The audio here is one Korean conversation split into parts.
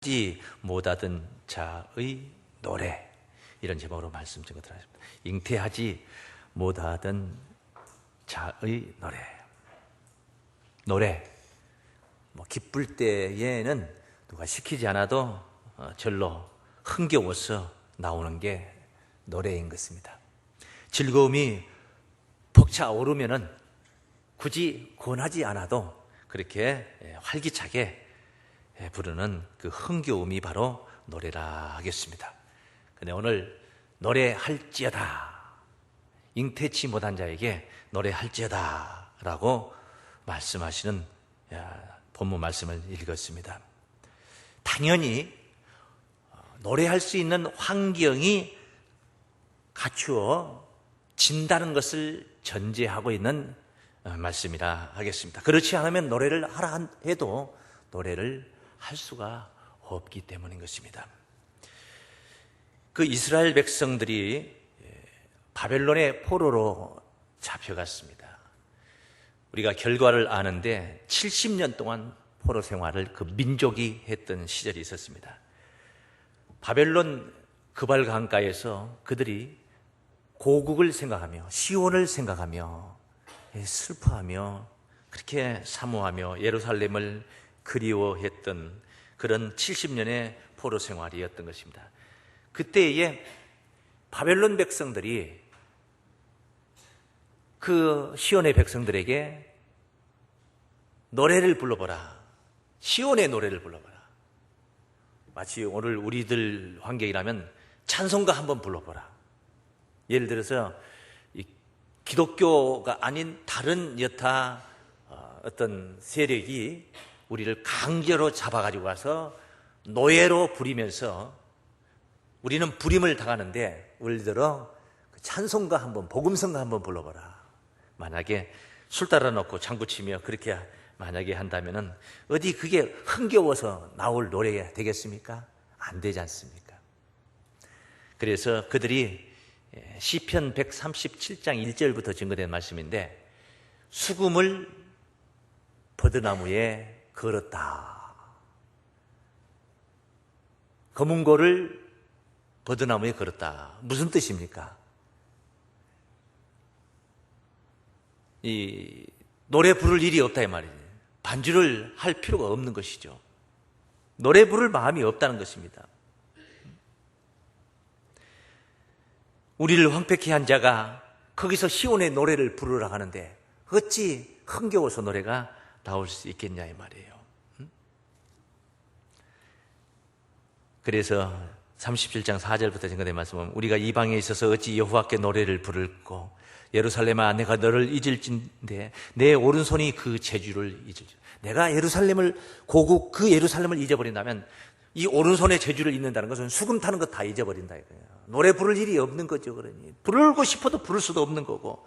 잉태하지 못하던 자의 노래, 이런 제목으로 말씀 드리겠습니다. 잉태하지 못하던 자의 노래. 기쁠 때에는 누가 시키지 않아도 절로 흥겨워서 나오는 게 노래인 것입니다. 즐거움이 벅차오르면은 굳이 권하지 않아도 그렇게 활기차게 부르는 그 흥겨움이 바로 노래라 하겠습니다. 근데 오늘 노래할지어다, 잉태치 못한 자에게 노래할지어다 라고 말씀하시는 본문 말씀을 읽었습니다. 당연히 노래할 수 있는 환경이 갖추어진다는 것을 전제하고 있는 말씀이라 하겠습니다. 그렇지 않으면 노래를 하라 해도 노래를 할 수가 없기 때문인 것입니다. 그 이스라엘 백성들이 바벨론의 포로로 잡혀갔습니다. 우리가 결과를 아는데 70년 동안 포로 생활을 그 민족이 했던 시절이 있었습니다. 바벨론 그발 강가에서 그들이 고국을 생각하며 시온을 생각하며 슬퍼하며 그렇게 사모하며 예루살렘을 그리워했던 그런 70년의 포로 생활이었던 것입니다. 그때에 바벨론 백성들이 그 시온의 백성들에게 노래를 불러보라, 시온의 노래를 불러보라. 마치 오늘 우리들 환경이라면 찬송가 한번 불러보라. 예를 들어서 기독교가 아닌 다른 여타 어떤 세력이 우리를 강제로 잡아가지고 가서 노예로 부리면서 우리는 부림을 당하는데 예를 들어 찬송가 한번, 복음성가 한번 불러보라. 만약에 술 따라 놓고 장구치며 그렇게 만약에 한다면은 어디 그게 흥겨워서 나올 노래가 되겠습니까? 안 되지 않습니까? 그래서 그들이 시편 137장 1절부터 증거된 말씀인데, 수금을 버드나무에 걸었다, 검은고를 버드나무에 걸었다. 무슨 뜻입니까? 이 노래 부를 일이 없다 이 말이에요. 반주를 할 필요가 없는 것이죠. 노래 부를 마음이 없다는 것입니다. 우리를 황폐케 한 자가 거기서 시온의 노래를 부르라 하는데 어찌 흥겨워서 노래가 나올 수 있겠냐 이 말이에요. 그래서 37장 4절부터 증거된 말씀은 우리가 이방에 있어서 어찌 여호와께 노래를 부를꼬, 예루살렘아 내가 너를 잊을진데 내 오른손이 그 재주를 잊을지. 내가 예루살렘을, 고국 그 예루살렘을 잊어버린다면 이 오른손의 재주를 잊는다는 것은 수금 타는 거 다 잊어버린다 이거예요. 노래 부를 일이 없는 거죠. 그러니 부르고 싶어도 부를 수도 없는 거고.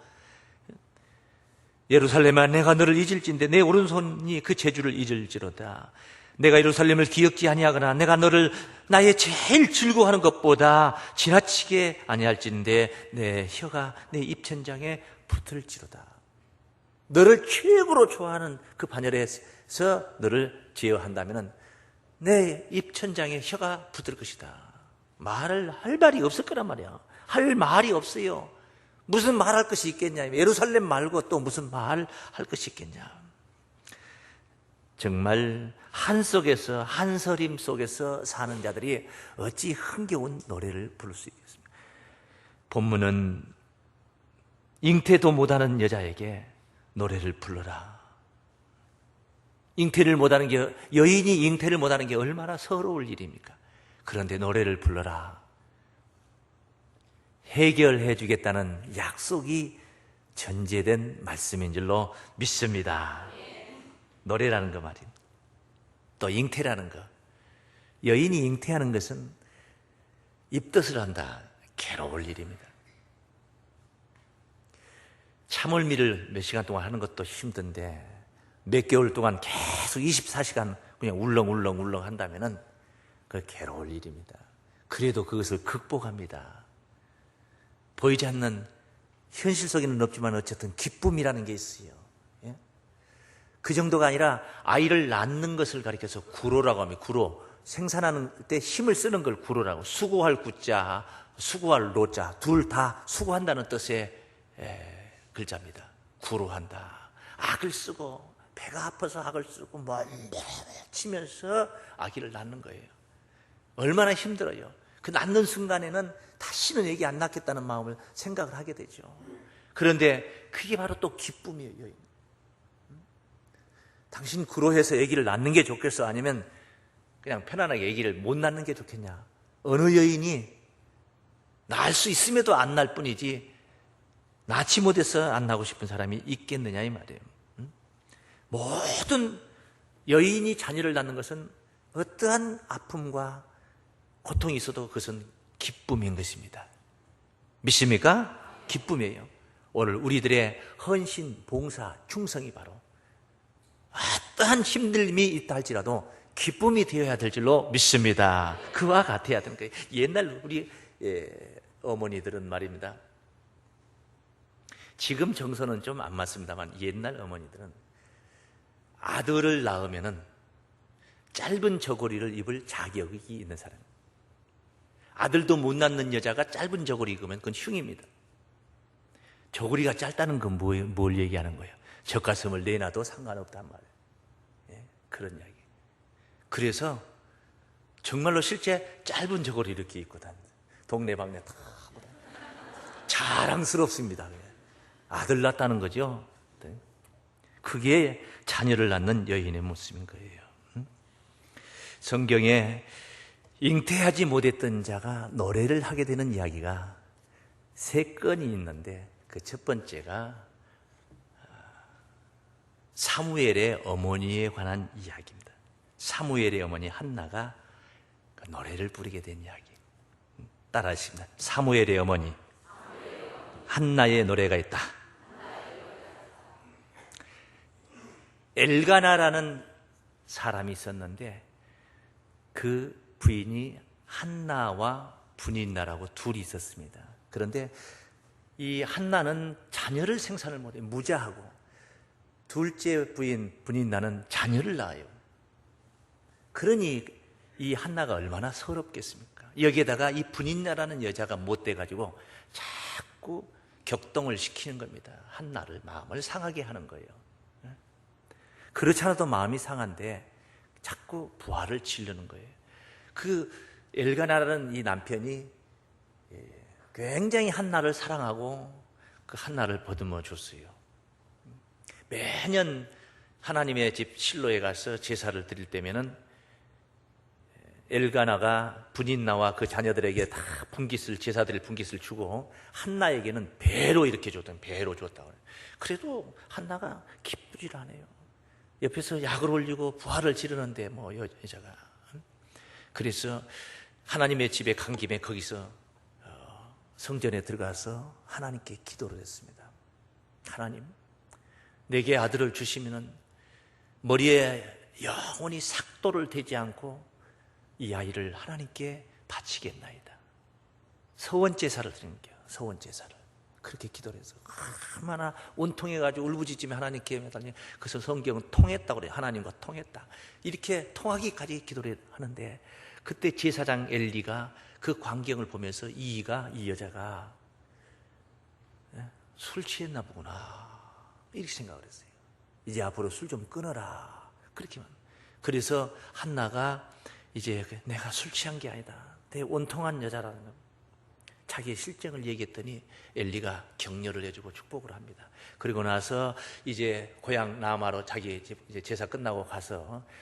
예루살렘아 내가 너를 잊을진데 내 오른손이 그 재주를 잊을지로다. 내가 예루살렘을 기억지 아니하거나 내가 너를 나의 제일 즐거워하는 것보다 지나치게 아니할진데 내 혀가 내 입천장에 붙을지로다. 너를 최고로 좋아하는 그 반열에서 너를 제어한다면 내 입천장에 혀가 붙을 것이다. 말을 할 말이 없을 거란 말이야. 할 말이 없어요. 무슨 말할 것이 있겠냐. 예루살렘 말고 또 무슨 말할 것이 있겠냐. 정말 한 속에서, 한서림 속에서 사는 자들이 어찌 흥겨운 노래를 부를 수 있겠습니까? 본문은 잉태도 못하는 여자에게 노래를 불러라. 잉태를 못하는 게, 여인이 잉태를 못하는 게 얼마나 서러울 일입니까? 그런데 노래를 불러라. 해결해 주겠다는 약속이 전제된 말씀인 줄로 믿습니다. 노래라는 거 말입니다. 또 잉태라는 거. 여인이 잉태하는 것은 입덧을 한다. 괴로울 일입니다. 참을미를 몇 시간 동안 하는 것도 힘든데 몇 개월 동안 계속 24시간 그냥 울렁울렁 한다면은 그 괴로울 일입니다. 그래도 그것을 극복합니다. 보이지 않는, 현실 속에는 없지만 어쨌든 기쁨이라는 게 있어요. 그 정도가 아니라 아이를 낳는 것을 가리켜서 구로라고 하면 구로, 생산하는 때 힘을 쓰는 걸 구로라고. 수고할 구자, 수고할 로자, 둘 다 수고한다는 뜻의 글자입니다. 구로한다. 악을 쓰고 배가 아파서 악을 쓰고 치면서 아기를 낳는 거예요. 얼마나 힘들어요. 그 낳는 순간에는 다시는 애기 안 낳겠다는 마음을 생각을 하게 되죠. 그런데 그게 바로 또 기쁨이에요. 여인. 당신 구로해서 아기를 낳는 게 좋겠어? 아니면 그냥 편안하게 아기를 못 낳는 게 좋겠냐? 어느 여인이 낳을 수 있음에도 안 낳을 뿐이지 낳지 못해서 안 낳고 싶은 사람이 있겠느냐 이 말이에요. 모든 여인이 자녀를 낳는 것은 어떠한 아픔과 고통이 있어도 그것은 기쁨인 것입니다. 믿습니까? 기쁨이에요. 오늘 우리들의 헌신, 봉사, 충성이 바로 어떠한 힘듦이 있다 할지라도 기쁨이 되어야 될 줄로 믿습니다. 그와 같아야 되는 거예요. 옛날 우리 어머니들은 말입니다. 지금 정서는 좀 안 맞습니다만 옛날 어머니들은 아들을 낳으면은 짧은 저고리를 입을 자격이 있는 사람. 아들도 못 낳는 여자가 짧은 저고리 입으면 그건 흉입니다. 저고리가 짧다는 건 뭘 얘기하는 거예요? 젖가슴을 내놔도 상관없단 말이에요. 예, 그런 이야기. 그래서 정말로 실제 짧은 저고리 이렇게 입고 다니는 동네방네 다 자랑스럽습니다. 아들 낳았다는 거죠. 그게 자녀를 낳는 여인의 모습인 거예요. 성경에 잉태하지 못했던 자가 노래를 하게 되는 이야기가 3건이 있는데 그 첫 번째가 사무엘의 어머니에 관한 이야기입니다. 사무엘의 어머니 한나가 노래를 부르게 된 이야기. 따라하십니다. 사무엘의 어머니 한나의 노래가 있다. 엘가나라는 사람이 있었는데 그 부인이 한나와 분인나라고 둘이 있었습니다. 그런데 이 한나는 자녀를 생산을 못해 무자하고 둘째 부인 분인나는 자녀를 낳아요. 그러니 이 한나가 얼마나 서럽겠습니까? 여기에다가 이 분인나라는 여자가 못돼가지고 자꾸 격동을 시키는 겁니다. 한나를 마음을 상하게 하는 거예요. 그렇지 않아도 마음이 상한데 자꾸 부하를 치려는 거예요. 그 엘가나라는 이 남편이 굉장히 한나를 사랑하고 그 한나를 보듬어 줬어요. 매년 하나님의 집 실로에 가서 제사를 드릴 때면은 엘가나가 분인나와 그 자녀들에게 다 분깃을 제사 드릴 분깃을 주고 한나에게는 배로 이렇게 줬던 배로 줬다고 해요. 그래도 한나가 기쁘질 않아요. 옆에서 약을 올리고 부활을 지르는데 뭐 여자가. 그래서 하나님의 집에 간 김에 거기서 성전에 들어가서 하나님께 기도를 했습니다. 하나님, 내게 아들을 주시면은 머리에 영원히 삭도를 대지 않고 이 아이를 하나님께 바치겠나이다. 서원제사를 드리는 거예요. 서원제사를. 그렇게 기도를 해서 얼마나 온통해가지고 울부짖으며 하나님께 매달리니 그래서 성경은 통했다고 그래요. 하나님과 통했다. 이렇게 통하기까지 기도를 하는데 그때 제사장 엘리가 그 광경을 보면서 이 여자가 술 취했나 보구나 이렇게 생각을 했어요. 이제 앞으로 술 좀 끊어라 그렇게만. 그래서 한나가 이제 내가 술 취한 게 아니다. 되게 온통한 여자라는 거. 자기의 실정을 얘기했더니 엘리가 격려를 해주고 축복을 합니다. 그리고 나서 이제 고향 라마로 자기 집 이제 제사 끝나고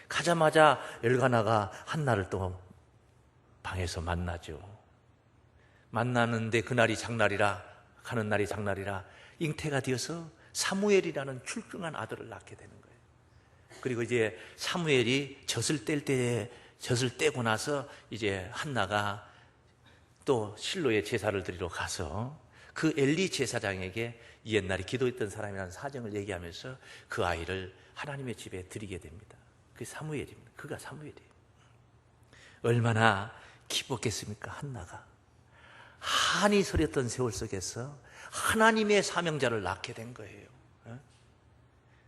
가자마자 엘가나가 한나를 또 방에서 만나죠. 만나는데 그날이 장날이라 가는 날이 장날이라 잉태가 되어서 사무엘이라는 출중한 아들을 낳게 되는 거예요. 그리고 이제 사무엘이 젖을 떼고 나서 이제 한나가 또 실로의 제사를 드리러 가서 그 엘리 제사장에게 옛날에 기도했던 사람이라는 사정을 얘기하면서 그 아이를 하나님의 집에 드리게 됩니다. 그게 사무엘입니다. 그가 사무엘이에요. 얼마나 기뻤겠습니까? 한나가 한이 서렸던 세월 속에서 하나님의 사명자를 낳게 된 거예요.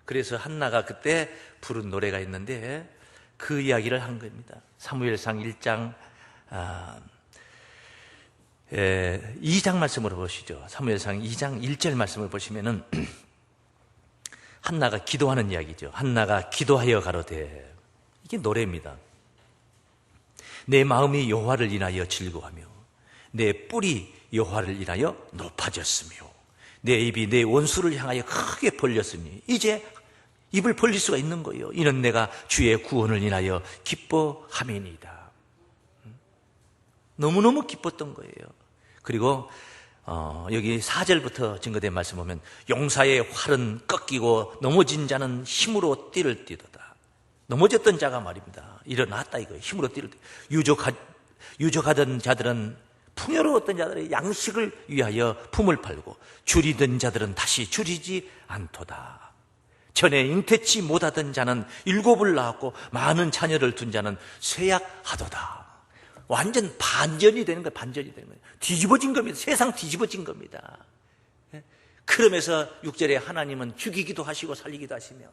그래서 한나가 그때 부른 노래가 있는데 그 이야기를 한 겁니다. 사무엘상 1장 2장 말씀으로 보시죠. 사무엘상 2장 1절 말씀을 보시면은 한나가 기도하는 이야기죠. 한나가 기도하여 가로되, 이게 노래입니다. 내 마음이 여호와를 인하여 즐거워하며 내 뿔이 여호와를 인하여 높아졌으며 내 입이 내 원수를 향하여 크게 벌렸으니 이제 입을 벌릴 수가 있는 거예요. 이는 내가 주의 구원을 인하여 기뻐함이니이다. 너무너무 기뻤던 거예요. 그리고 여기 4절부터 증거된 말씀 보면 용사의 활은 꺾이고 넘어진 자는 힘으로 띠를 띠도다. 넘어졌던 자가 말입니다. 일어났다 이거예요. 힘으로 띠를 띠. 유족하던 자들은 풍요로웠던 자들의 양식을 위하여 품을 팔고 줄이던 자들은 다시 줄이지 않도다. 전에 잉태치 못하던 자는 7을 낳았고 많은 자녀를 둔 자는 쇠약하도다. 완전 반전이 되는 거예요. 반전이 되는 거예요. 뒤집어진 겁니다. 세상 뒤집어진 겁니다. 그러면서 6절에 하나님은 죽이기도 하시고 살리기도 하시며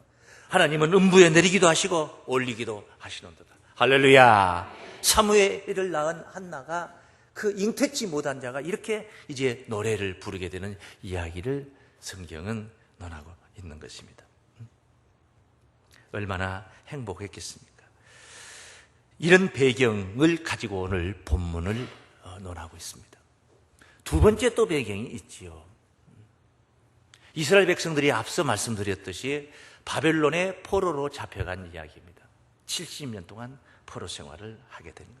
하나님은 음부에 내리기도 하시고 올리기도 하시는도다. 할렐루야. 사무엘을 낳은 한나가 그 잉태치 못한 자가 이렇게 이제 노래를 부르게 되는 이야기를 성경은 논하고 있는 것입니다. 얼마나 행복했겠습니까? 이런 배경을 가지고 오늘 본문을 논하고 있습니다. 두 번째 또 배경이 있지요. 이스라엘 백성들이 앞서 말씀드렸듯이 바벨론의 포로로 잡혀간 이야기입니다. 70년 동안 포로 생활을 하게 된 거예요.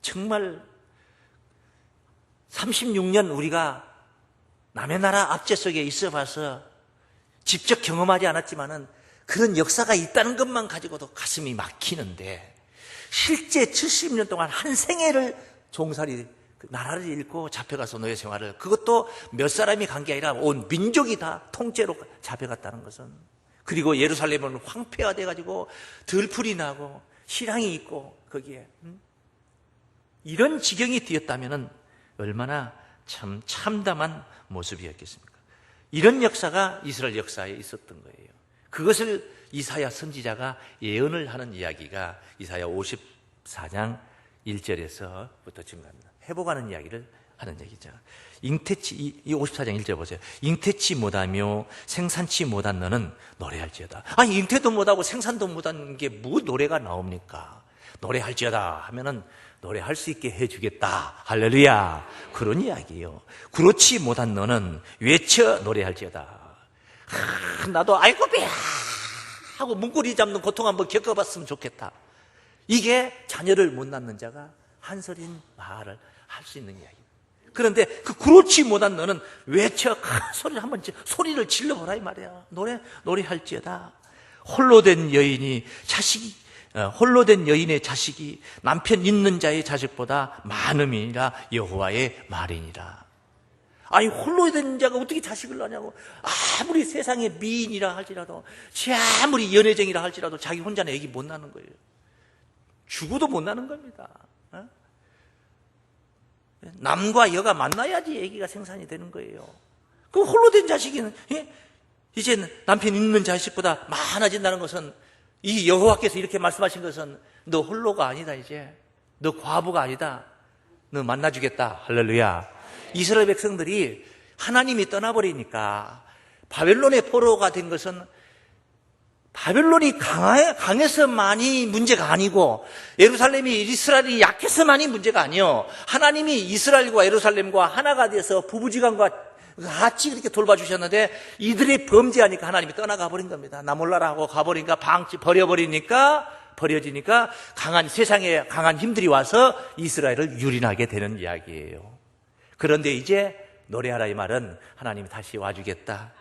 정말 36년 우리가 남의 나라 압제 속에 있어 봐서 직접 경험하지 않았지만은 그런 역사가 있다는 것만 가지고도 가슴이 막히는데 실제 70년 동안 한 생애를 종살이 나라를 잃고 잡혀가서 노예 생활을, 그것도 몇 사람이 간 게 아니라 온 민족이 다 통째로 잡혀갔다는 것은, 그리고 예루살렘은 황폐화 돼가지고 들풀이 나고 실황이 있고 거기에 이런 지경이 되었다면 얼마나 참 참담한 모습이었겠습니까? 이런 역사가 이스라엘 역사에 있었던 거예요. 그것을 이사야 선지자가 예언을 하는 이야기가 이사야 54장 1절에서부터 증가합니다. 회복하는 이야기를 하는 얘기죠. 잉태치, 이 54장 1절 보세요. 잉태치 못하며 생산치 못한 너는 노래할지어다. 아니, 잉태도 못하고 생산도 못한 게 뭐 노래가 나옵니까? 노래할지어다 하면은 노래할 수 있게 해주겠다. 할렐루야. 그런 이야기예요. 그렇지 못한 너는 외쳐 노래할지어다. 나도 아이고 배야 하고 문고리 잡는 고통 한번 겪어봤으면 좋겠다. 이게 자녀를 못 낳는 자가 한소린 말을 할 수 있는 이야기입니다. 그런데 그 그렇지 못한 너는 외쳐 소리를 질러보라 이 말이야. 노래할지어다. 홀로 된 여인의 자식이 남편 있는 자의 자식보다 많음이라 여호와의 말이니라. 아니, 홀로 된 자가 어떻게 자식을 낳냐고. 아무리 세상에 미인이라 할지라도, 아무리 연애쟁이라 할지라도 자기 혼자는 애기 못 낳는 거예요. 죽어도 못 낳는 겁니다. 남과 여가 만나야지 애기가 생산이 되는 거예요. 그 홀로 된 자식이 이제 남편 있는 자식보다 많아진다는 것은, 이 여호와께서 이렇게 말씀하신 것은 너 홀로가 아니다. 이제 너 과부가 아니다. 너 만나주겠다. 할렐루야. 이스라엘 백성들이 하나님이 떠나버리니까 바벨론의 포로가 된 것은 바벨론이 강해서만이 문제가 아니고 예루살렘이 이스라엘이 약해서만이 문제가 아니요, 하나님이 이스라엘과 예루살렘과 하나가 돼서 부부지간과 같이 그렇게 돌봐주셨는데 이들이 범죄하니까 하나님이 떠나가 버린 겁니다. 나 몰라라 하고 가버리니까 버려지니까 세상에 강한 힘들이 와서 이스라엘을 유린하게 되는 이야기예요. 그런데 이제 노래하라 이 말은 하나님이 다시 와주겠다.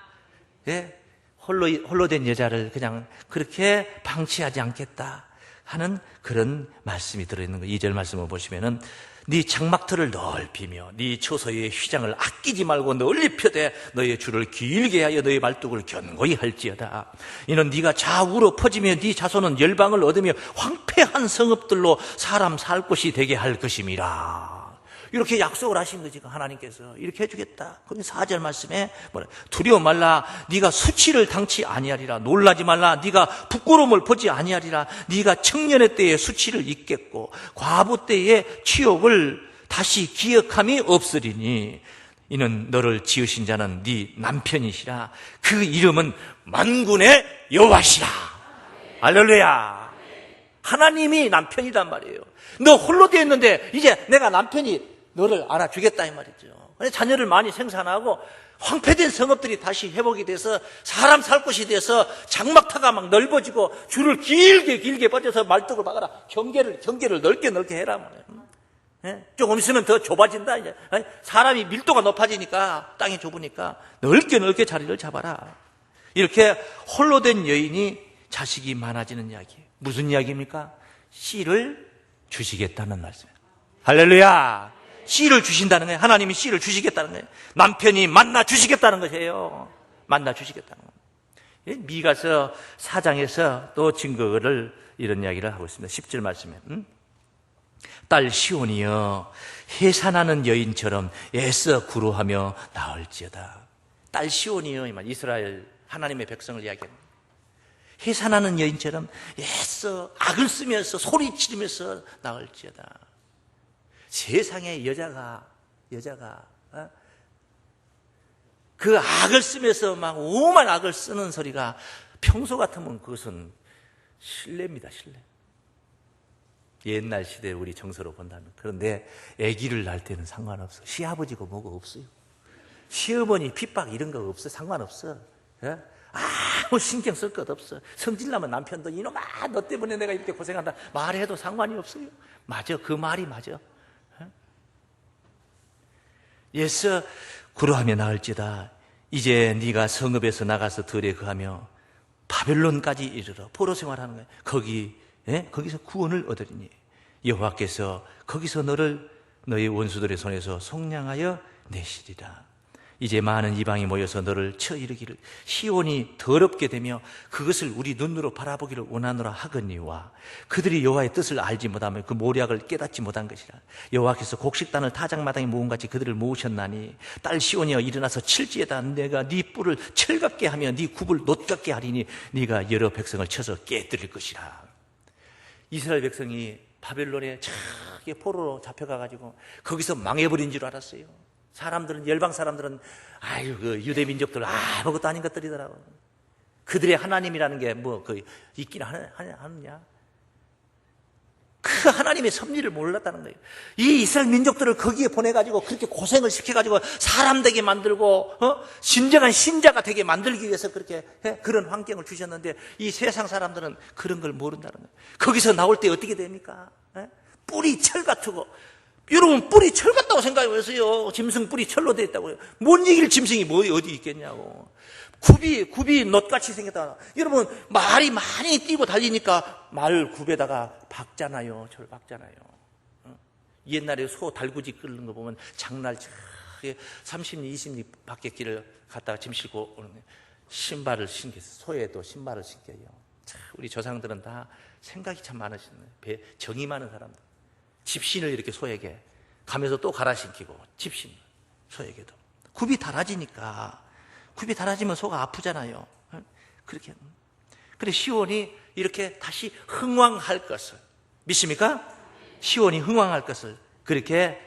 예? 홀로 된 여자를 그냥 그렇게 방치하지 않겠다 하는 그런 말씀이 들어있는 거예요. 2절 말씀을 보시면은 네 장막터를 넓히며 네 처소의 휘장을 아끼지 말고 널리 펴되 너의 줄을 길게 하여 너의 말뚝을 견고히 할지어다. 이는 네가 좌우로 퍼지며 네 자손은 열방을 얻으며 황폐한 성읍들로 사람 살 곳이 되게 할 것임이라. 이렇게 약속을 하신 거지. 하나님께서 이렇게 해주겠다. 거기 4절 말씀에 뭐래? 두려워 말라. 네가 수치를 당치 아니하리라. 놀라지 말라. 네가 부끄러움을 보지 아니하리라. 네가 청년의 때에 수치를 잊겠고 과부 때의 치욕을 다시 기억함이 없으리니 이는 너를 지으신 자는 네 남편이시라. 그 이름은 만군의 여호와시라. 할렐루야. 하나님이 남편이란 말이에요. 너 홀로 되어 있는데 이제 내가 남편이 너를 안아주겠다 이 말이죠. 자녀를 많이 생산하고 황폐된 성읍들이 다시 회복이 돼서 사람 살 곳이 돼서 장막타가 막 넓어지고 줄을 길게 뻗어서 말뚝을 박아라. 경계를 넓게 해라 말이에요. 조금 있으면 더 좁아진다. 이제 사람이 밀도가 높아지니까 땅이 좁으니까 넓게 자리를 잡아라. 이렇게 홀로 된 여인이 자식이 많아지는 이야기예요. 무슨 이야기입니까? 씨를 주시겠다는 말씀이에요. 할렐루야. 씨를 주신다는 거예요. 하나님이 씨를 주시겠다는 거예요. 남편이 만나 주시겠다는 것이에요. 만나 주시겠다는 거예요. 미가서 4장에서 또 증거를 이런 이야기를 하고 있습니다. 10절 말씀에 딸 시온이여 해산하는 여인처럼 애써 구로하며 나을지어다. 딸 시온이여 이스라엘 하나님의 백성을 이야기합니다. 해산하는 여인처럼 애써 악을 쓰면서 소리 지르면서 나을지어다. 세상에 여자가 그 악을 쓰면서 막 오만 악을 쓰는 소리가 평소 같으면 그것은 신뢰입니다. 신뢰. 옛날 시대에 우리 정서로 본다면. 그런데 아기를 낳을 때는 상관없어. 시아버지고 뭐고 없어요. 시어머니 핍박 이런 거 없어. 상관없어. 예? 아무 신경 쓸 것 없어. 성질나면 남편도 이놈아 너 때문에 내가 이렇게 고생한다 말해도 상관이 없어요. 맞아. 그 말이 맞아. 예서 구로하며 나을지다. 이제 네가 성읍에서 나가서 들에 거하며 바벨론까지 이르러 포로 생활하는 거야. 거기서 구원을 얻으리니 여호와께서 거기서 너를 너희 원수들의 손에서 속량하여 내시리라. 이제 많은 이방이 모여서 너를 쳐 이르기를 시온이 더럽게 되며 그것을 우리 눈으로 바라보기를 원하노라 하거니와 그들이 여호와의 뜻을 알지 못하며 그 모략을 깨닫지 못한 것이라. 여호와께서 곡식단을 타작마당에 모음같이 그들을 모으셨나니 딸 시온이여 일어나서 칠지에다. 내가 네 뿔을 철같게 하며 네 굽을 놋같게 하리니 네가 여러 백성을 쳐서 깨뜨릴 것이라. 이스라엘 백성이 바벨론에 저기 포로로 잡혀가가지고 거기서 망해버린 줄 알았어요. 열방 사람들은 그 유대 민족들 아무것도 아닌 것들이더라고. 그들의 하나님이라는 게 있긴 하느냐? 그 하나님의 섭리를 몰랐다는 거예요. 이 이스라엘 민족들을 거기에 보내가지고 그렇게 고생을 시켜가지고 사람 되게 만들고 진정한 신자가 되게 만들기 위해서 그렇게 그런 환경을 주셨는데 이 세상 사람들은 그런 걸 모른다는 거예요. 거기서 나올 때 어떻게 됩니까? 뿔이 철 같고. 여러분 뿔이 철 같다고 생각해보세요. 짐승 뿔이 철로 되어 있다고요. 못 이길 짐승이 어디 있겠냐고. 굽이 놋같이 생겼다. 여러분 말이 많이 뛰고 달리니까 말 굽에다가 박잖아요. 철 박잖아요. 옛날에 소 달구지 끓는 거 보면 장날 30리 20리 밖에 길을 갔다가 짐 싣고 오는 신발을 신겠어요. 소에도 신발을 신겨요. 우리 조상들은 다 생각이 참 많으시네. 정이 많은 사람들. 집신을 이렇게 소에게 가면서 또 갈아 신기고 집신 소에게도 굽이 달아지면 소가 아프잖아요. 그렇게. 그래 시온이 이렇게 다시 흥왕할 것을 믿습니까? 시온이 흥왕할 것을 그렇게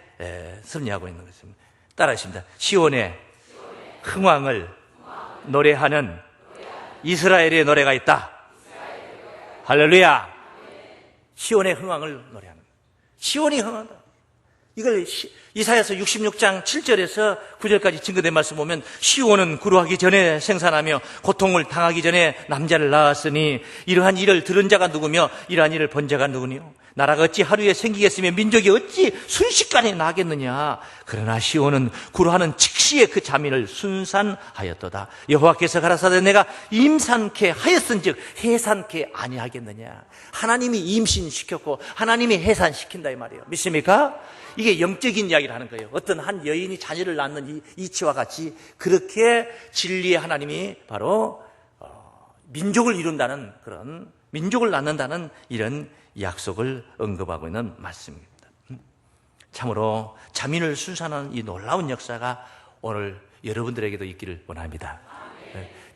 섭리하고 있는 것입니다. 따라하십니다. 시온의 흥왕을 노래하는 이스라엘의 노래가 있다. 할렐루야. 시온의 흥왕을 노래하는. 시온이 흥한다. 이걸 이사야서 66장 7절에서 9절까지 증거된 말씀 보면 시온은 구루하기 전에 생산하며 고통을 당하기 전에 남자를 낳았으니 이러한 일을 들은 자가 누구며 이러한 일을 본 자가 누구니요? 나라가 어찌 하루에 생기겠으며 민족이 어찌 순식간에 나겠느냐? 그러나 시온은 구루하는 즉시에 그 자민을 순산하였도다. 여호와께서 가라사대 내가 임산케 하였은즉 해산케 아니하겠느냐? 하나님이 임신시켰고 하나님이 해산시킨다 이 말이에요. 믿습니까? 이게 영적인 이야기를 하는 거예요. 어떤 한 여인이 자녀를 낳는 이치와 같이 그렇게 진리의 하나님이 바로 민족을 이룬다는 그런 민족을 낳는다는 이런 약속을 언급하고 있는 말씀입니다. 참으로 자민을 순산하는 이 놀라운 역사가 오늘 여러분들에게도 있기를 원합니다.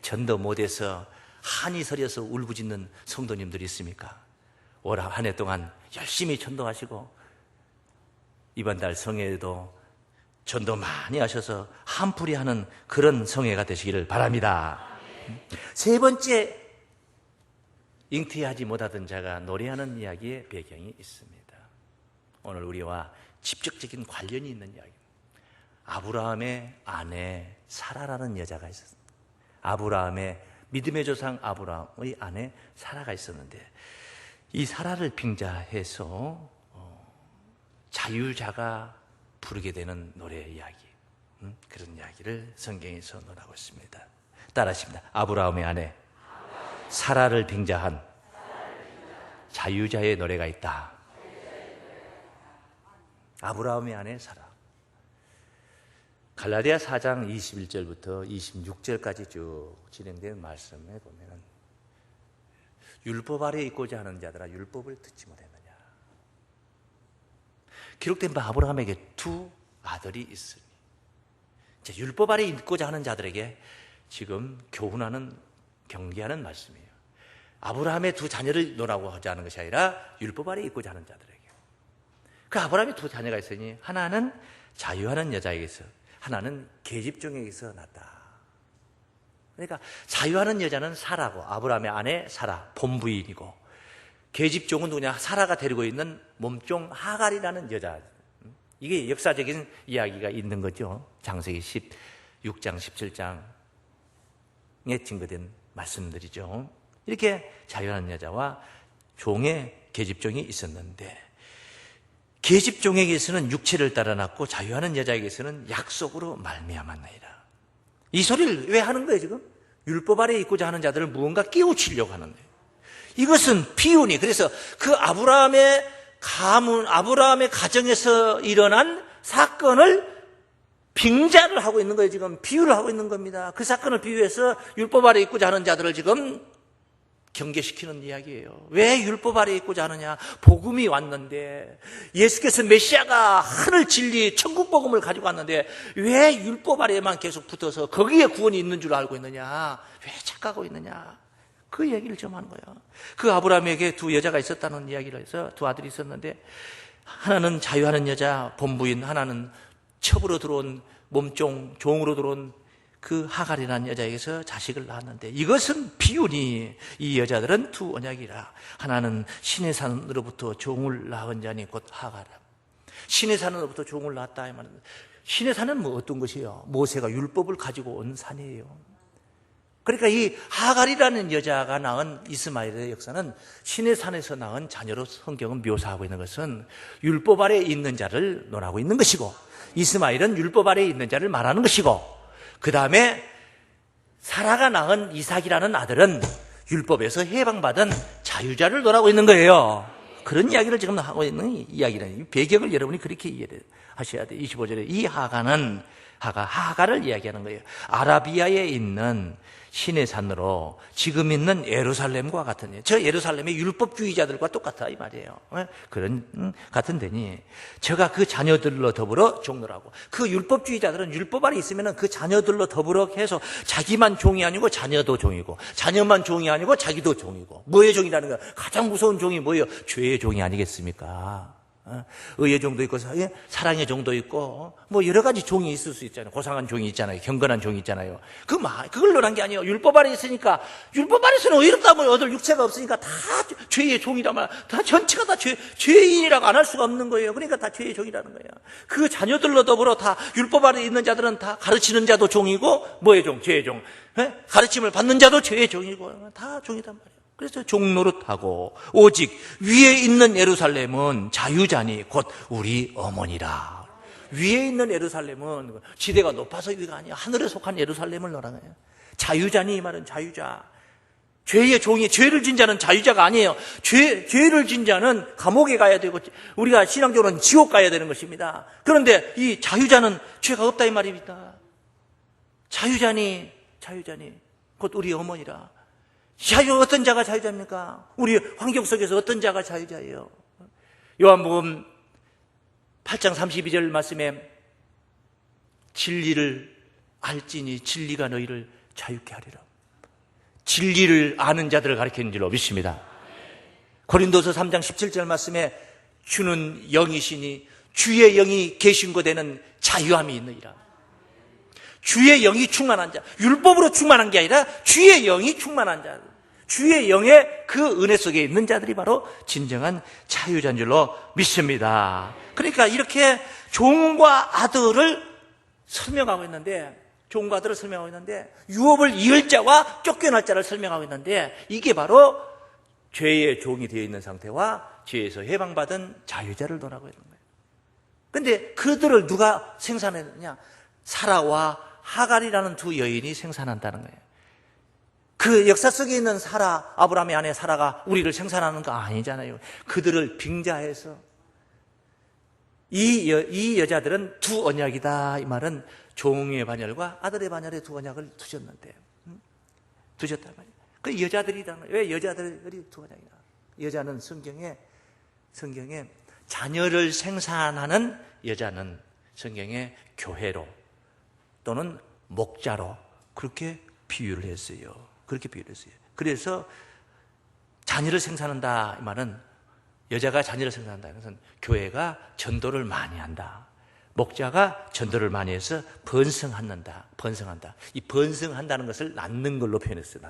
전도 못해서 한이 서려서 울부짖는 성도님들이 있습니까? 올 한 해 동안 열심히 전도하시고 이번 달 성회에도 전도 많이 하셔서 한풀이 하는 그런 성회가 되시기를 바랍니다. 세 번째, 잉태하지 못하던 자가 노래하는 이야기의 배경이 있습니다. 오늘 우리와 직접적인 관련이 있는 이야기입니다. 아브라함의 아내 사라라는 여자가 있었습니다. 아브라함의 믿음의 조상 아브라함의 아내 사라가 있었는데 이 사라를 빙자해서 자유자가 부르게 되는 노래 이야기, 그런 이야기를 성경에서 논하고 있습니다. 따라하십니다. 아브라함의 아내 사라를 빙자한 자유자의 노래가 있다. 아브라함의 아내 사라. 갈라디아 4장 21절부터 26절까지 쭉 진행된 말씀에 보면 율법 아래에 있고자 하는 자들아 율법을 듣지 못했느냐. 기록된 바 아브라함에게 두 아들이 있으니 율법 아래에 있고자 하는 자들에게 지금 교훈하는 경계하는 말씀이에요. 아브라함의 두 자녀를 논하고 하지 않은 것이 아니라 율법 아래에 있고자 하는 자들에게. 그 아브라함이 두 자녀가 있으니 하나는 자유하는 여자에게서 하나는 계집종에게서 났다. 그러니까 자유하는 여자는 사라고 아브라함의 아내 사라 본부인이고 계집종은 누구냐? 사라가 데리고 있는 몸종 하갈이라는 여자. 이게 역사적인 이야기가 있는 거죠. 창세기 16장 17장에 증거된 말씀들이죠. 이렇게 자유하는 여자와 종의 계집종이 있었는데 계집종에게서는 육체를 따라 낳고 자유하는 여자에게서는 약속으로 말미암았나이다. 이 소리를 왜 하는 거예요 지금? 율법 아래에 있고자 하는 자들을 무언가 깨우치려고 하는데 이것은 비운이 그래서 그 아브라함의 가문, 아브라함의 가정에서 일어난 사건을 빙자를 하고 있는 거예요 지금. 비유를 하고 있는 겁니다. 그 사건을 비유해서 율법 아래에 있고자 하는 자들을 지금 경계시키는 이야기예요. 왜 율법 아래에 있고자 하느냐? 복음이 왔는데 예수께서 메시아가 하늘 진리 천국 복음을 가지고 왔는데 왜 율법 아래에만 계속 붙어서 거기에 구원이 있는 줄 알고 있느냐? 왜 착각하고 있느냐? 그 얘기를 좀 하는 거예요. 그 아브라함에게 두 여자가 있었다는 이야기를 해서 두 아들이 있었는데 하나는 자유하는 여자 본부인, 하나는 첩으로 들어온 몸종 종으로 들어온 그 하갈이라는 여자에게서 자식을 낳았는데 이것은 비운이 이 여자들은 두 언약이라. 하나는 신의 산으로부터 종을 낳은 자니 곧 하갈아. 신의 산으로부터 종을 낳았다 이 말은 신의 산은 뭐 어떤 것이에요? 모세가 율법을 가지고 온 산이에요. 그러니까 이 하갈이라는 여자가 낳은 이스마엘의 역사는 신의 산에서 낳은 자녀로 성경은 묘사하고 있는 것은 율법 아래에 있는 자를 논하고 있는 것이고 이스마엘은 율법 아래에 있는 자를 말하는 것이고 그 다음에 사라가 낳은 이삭이라는 아들은 율법에서 해방받은 자유자를 논하고 있는 거예요. 그런 이야기를 지금 하고 있는 이야기는 배경을 여러분이 그렇게 이해를 하셔야 돼요. 25절에 이 하갈을 이야기하는 거예요. 아라비아에 있는 신의 산으로 지금 있는 예루살렘과 같은, 저 예루살렘의 율법주의자들과 똑같아 이 말이에요. 그런 같은 데니 저가 그 자녀들로 더불어 종로라고. 그 율법주의자들은 율법 아래 있으면 그 자녀들로 더불어 해서 자기만 종이 아니고 자녀도 종이고 자녀만 종이 아니고 자기도 종이고. 뭐의 종이라는 거야? 가장 무서운 종이 뭐예요? 죄의 종이 아니겠습니까? 의의 종도 있고 사랑의 종도 있고 뭐 여러 가지 종이 있을 수 있잖아요. 고상한 종이 있잖아요. 경건한 종이 있잖아요. 그걸 논한 게 아니에요. 율법 아래 있으니까 율법 아래서는 의롭다면 얻을 육체가 없으니까 다 죄의 종이란 말. 다 전체가 다 죄인이라고 안 할 수가 없는 거예요. 그러니까 다 죄의 종이라는 거예요. 그 자녀들로 더불어 다 율법 아래 있는 자들은 다 가르치는 자도 종이고 뭐의 종? 죄의 종. 가르침을 받는 자도 죄의 종이고 다 종이란 말이에요. 그래서 종노릇하고 오직 위에 있는 예루살렘은 자유자니 곧 우리 어머니라. 위에 있는 예루살렘은 지대가 높아서 위가 아니야. 하늘에 속한 예루살렘을 말하는 거예요. 자유자니 이 말은 자유자. 죄의 종이 죄를 진 자는 자유자가 아니에요. 죄를 진 자는 감옥에 가야 되고 우리가 신앙적으로는 지옥 가야 되는 것입니다. 그런데 이 자유자는 죄가 없다 이 말입니다. 자유자니 곧 우리 어머니라. 어떤 자가 자유자입니까? 우리 환경 속에서 어떤 자가 자유자예요? 요한복음 8장 32절 말씀에 진리를 알지니 진리가 너희를 자유케 하리라. 진리를 아는 자들을 가리키는 줄로 믿습니다. 고린도서 3장 17절 말씀에 주는 영이시니 주의 영이 계신 곳에는 자유함이 있느니라. 주의 영이 충만한 자, 율법으로 충만한 게 아니라 주의 영이 충만한 자, 주의 영의 그 은혜 속에 있는 자들이 바로 진정한 자유자인 줄로 믿습니다. 그러니까 이렇게 종과 아들을 설명하고 있는데, 종과 아들을 설명하고 있는데, 유업을 이을 자와 쫓겨날 자를 설명하고 있는데, 이게 바로 죄의 종이 되어 있는 상태와 죄에서 해방받은 자유자를 논하고 있는 거예요. 근데 그들을 누가 생산했느냐? 사라와 하갈이라는 두 여인이 생산한다는 거예요. 그 역사 속에 있는 사라, 아브라함의 아내 사라가 우리를 생산하는 거 아니잖아요. 그들을 빙자해서 이 여자들은 두 언약이다. 이 말은 종의 반열과 아들의 반열의 두 언약을 두셨는데, 두셨단 말이에요. 그 여자들이라는 거예요. 왜 여자들이 두 언약이다? 여자는 성경에 자녀를 생산하는 여자는 성경에 교회로 또는 목자로 그렇게 비유를 했어요. 그렇게 비유를 했어요. 그래서 자녀를 생산한다 이 말은, 여자가 자녀를 생산한다. 그것은 교회가 전도를 많이 한다. 목자가 전도를 많이 해서 번성한다. 이 번성한다는 것을 낳는 걸로 표현했어요.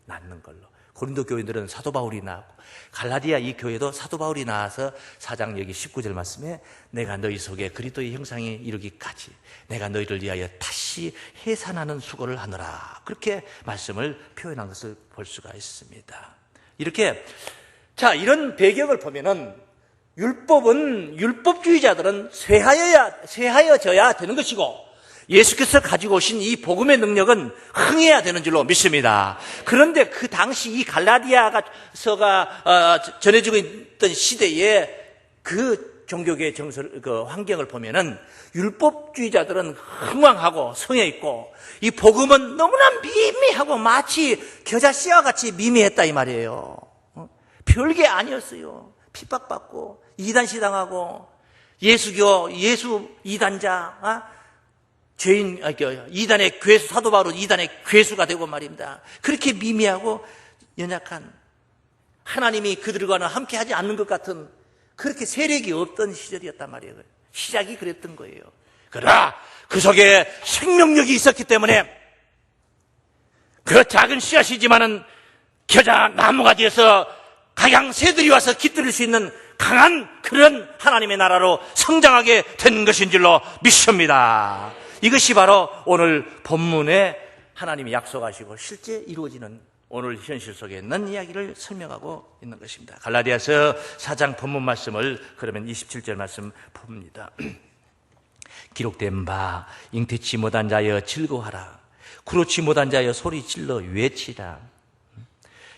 낳는 걸로. 고린도 교인들은 사도 바울이 나왔고, 갈라디아 이 교회도 사도 바울이 나와서 4장 여기 19절 말씀에 내가 너희 속에 그리스도의 형상이 이루기까지 내가 너희를 위하여 다시 해산하는 수고를 하노라. 그렇게 말씀을 표현한 것을 볼 수가 있습니다. 이렇게, 자, 이런 배경을 보면은 율법주의자들은 쇠하여져야 되는 것이고, 예수께서 가지고 오신 이 복음의 능력은 흥해야 되는 줄로 믿습니다. 그런데 그 당시 이 갈라디아서가 전해지고 있던 시대에 그 종교계의 그 환경을 보면은 율법주의자들은 흥왕하고 성해 있고, 이 복음은 너무나 미미하고 마치 겨자씨와 같이 미미했다 이 말이에요. 별게 아니었어요. 핍박받고 이단시당하고 예수 이단자, 죄인, 이단의 괴수, 사도 바울은 이단의 괴수가 되고 말입니다. 그렇게 미미하고 연약한, 하나님이 그들과는 함께 하지 않는 것 같은 그렇게 세력이 없던 시절이었단 말이에요. 시작이 그랬던 거예요. 그러나 그 속에 생명력이 있었기 때문에 그 작은 씨앗이지만은 겨자 나무가 되어서 각양 새들이 와서 깃들일 수 있는 강한 그런 하나님의 나라로 성장하게 된 것인 줄로 믿습니다. 이것이 바로 오늘 본문에 하나님이 약속하시고 실제 이루어지는 오늘 현실 속에 있는 이야기를 설명하고 있는 것입니다. 갈라디아서 4장 본문 말씀을 그러면 27절 말씀 봅니다. 기록된 바 잉태치 못한 자여 즐거워하라. 그렇지 못한 자여 소리질러 외치라.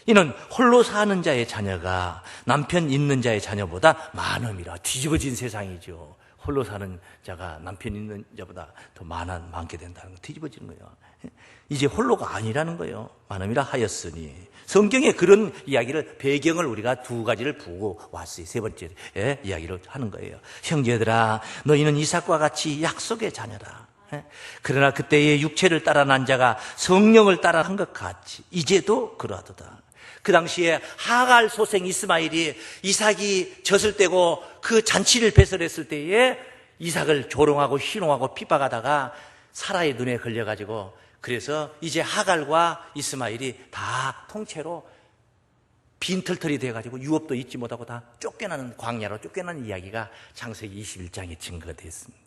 이는 홀로 사는 자의 자녀가 남편 있는 자의 자녀보다 많음이라. 뒤집어진 세상이죠. 홀로 사는 자가 남편 있는 자보다 더 많게 된다는 거, 뒤집어지는 거예요. 이제 홀로가 아니라는 거예요. 많음이라 하였으니. 성경에 그런 이야기를, 배경을 우리가 두 가지를 보고 왔어요. 세 번째 이야기를 하는 거예요. 형제들아, 너희는 이삭과 같이 약속의 자녀라. 그러나 그때의 육체를 따라 난 자가 성령을 따라 한 것 같이 이제도 그러하도다. 그 당시에 하갈 소생 이스마엘이 이삭이 젖을 떼고 그 잔치를 배설했을 때에 이삭을 조롱하고 희롱하고 핍박하다가 사라의 눈에 걸려가지고, 그래서 이제 하갈과 이스마엘이 다 통째로 빈털털이 돼가지고 유업도 잊지 못하고 다 쫓겨나는, 광야로 쫓겨나는 이야기가 창세기 21장에 증거되어 있습니다.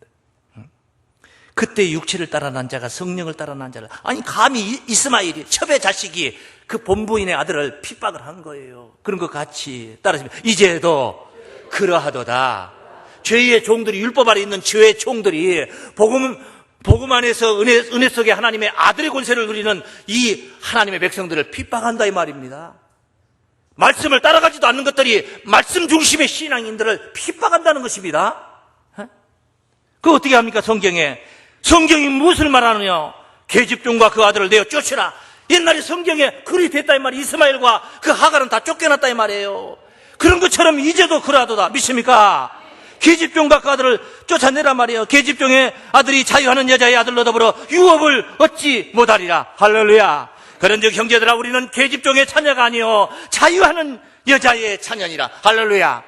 그때 육체를 따라 난 자가 성령을 따라 난 자를, 아니 감히 이스마엘이, 첩의 자식이 그 본부인의 아들을 핍박을 한 거예요. 그런 것 같이 따라서 이제도 그러하도다. 죄의 종들이, 율법 아래 있는 죄의 종들이 복음 안에서 은혜 속에 하나님의 아들의 권세를 누리는 이 하나님의 백성들을 핍박한다 이 말입니다. 말씀을 따라가지도 않는 것들이 말씀 중심의 신앙인들을 핍박한다는 것입니다. 그거 어떻게 합니까? 성경이 무엇을 말하느냐? 계집종과 그 아들을 내어 쫓으라. 옛날에 성경에 글이 됐다 이 말이에요. 이스마엘과 그 하갈은 다 쫓겨났다 이 말이에요. 그런 것처럼 이제도 그러하도다. 믿습니까? 계집종 아들을 쫓아내란 말이에요. 계집종의 아들이 자유하는 여자의 아들로 더불어 유업을 얻지 못하리라. 할렐루야. 그런즉 형제들아, 우리는 계집종의 자녀가 아니요 자유하는 여자의 자녀니라. 할렐루야.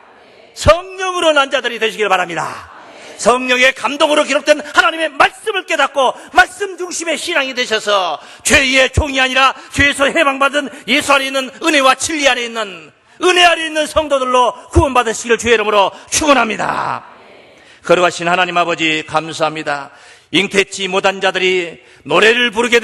성령으로 난 자들이 되시길 바랍니다. 성령의 감동으로 기록된 하나님의 말씀을 깨닫고 말씀 중심의 신앙이 되셔서 죄의 종이 아니라 죄에서 해방받은 예수 안에 있는 은혜와 진리 안에 있는 은혜 안에 있는 성도들로 구원받으시길 주의 이름으로 축원합니다. 거룩하신 하나님 아버지 감사합니다. 잉태치 못한 자들이 노래를 부르게